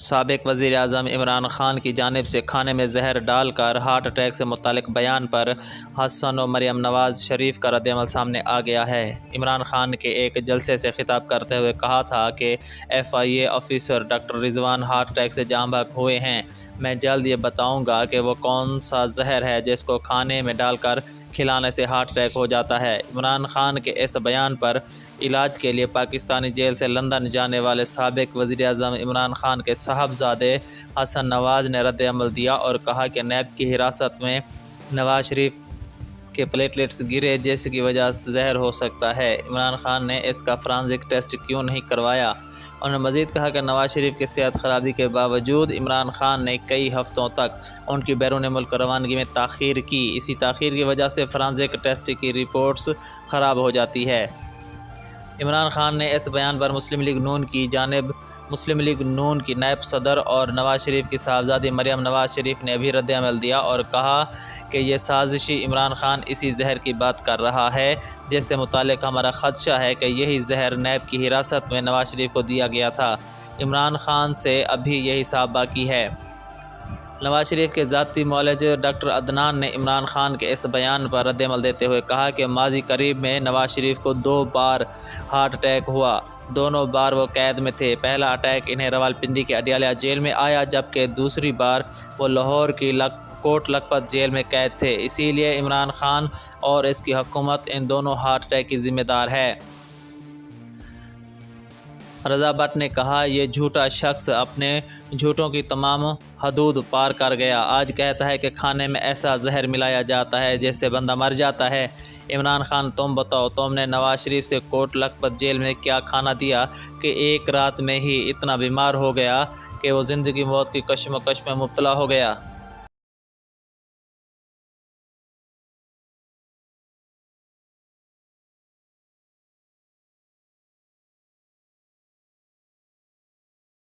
سابق وزیر اعظم عمران خان کی جانب سے کھانے میں زہر ڈال کر ہارٹ اٹیک سے متعلق بیان پر حسن و مریم نواز شریف کا رد عمل سامنے آ گیا ہے۔ عمران خان کے ایک جلسے سے خطاب کرتے ہوئے کہا تھا کہ FIA آفیسر ڈاکٹر رضوان ہارٹ اٹیک سے جاں بحق ہوئے ہیں۔ میں جلد یہ بتاؤں گا کہ وہ کون سا زہر ہے جس کو کھانے میں ڈال کر کھلانے سے ہارٹ اٹیک ہو جاتا ہے۔ عمران خان کے اس بیان پر علاج کے لیے پاکستانی جیل سے لندن جانے والے سابق وزیر اعظم عمران خان کے صاحبزادے حسن نواز نے رد عمل دیا اور کہا کہ نیب کی حراست میں نواز شریف کے پلیٹلیٹس گرے جس کی وجہ سے زہر ہو سکتا ہے۔ عمران خان نے اس کا فرانزک ٹیسٹ کیوں نہیں کروایا؟ انہوں نے مزید کہا کہ نواز شریف کی صحت خرابی کے باوجود عمران خان نے کئی ہفتوں تک ان کی بیرون ملک روانگی میں تاخیر کی۔ اسی تاخیر کی وجہ سے فرانزک ٹیسٹ کی رپورٹس خراب ہو جاتی ہے۔ عمران خان نے اس بیان پر مسلم لیگ نون کی نائب صدر اور نواز شریف کی صاحبزادی مریم نواز شریف نے بھی رد عمل دیا اور کہا کہ یہ سازشی عمران خان اسی زہر کی بات کر رہا ہے جس سے متعلق ہمارا خدشہ ہے کہ یہی زہر نیب کی حراست میں نواز شریف کو دیا گیا تھا۔ عمران خان سے ابھی یہی حساب باقی ہے۔ نواز شریف کے ذاتی معالج ڈاکٹر عدنان نے عمران خان کے اس بیان پر رد عمل دیتے ہوئے کہا کہ ماضی قریب میں نواز شریف کو 2 بار ہارٹ اٹیک ہوا، دونوں بار وہ قید میں تھے۔ پہلا اٹیک انہیں راولپنڈی کے اڈیالہ جیل میں آیا جبکہ دوسری بار وہ لاہور کی کوٹ لکھپت جیل میں قید تھے۔ اسی لیے عمران خان اور اس کی حکومت ان دونوں ہارٹ اٹیک کی ذمہ دار ہے۔ رضا بٹ نے کہا یہ جھوٹا شخص اپنے جھوٹوں کی تمام حدود پار کر گیا، آج کہتا ہے کہ کھانے میں ایسا زہر ملایا جاتا ہے جس سے بندہ مر جاتا ہے۔ عمران خان تم بتاؤ تم نے نواز شریف سے کوٹ لکھپت جیل میں کیا کھانا دیا کہ ایک رات میں ہی اتنا بیمار ہو گیا کہ وہ زندگی موت کی کشمکش میں مبتلا ہو گیا؟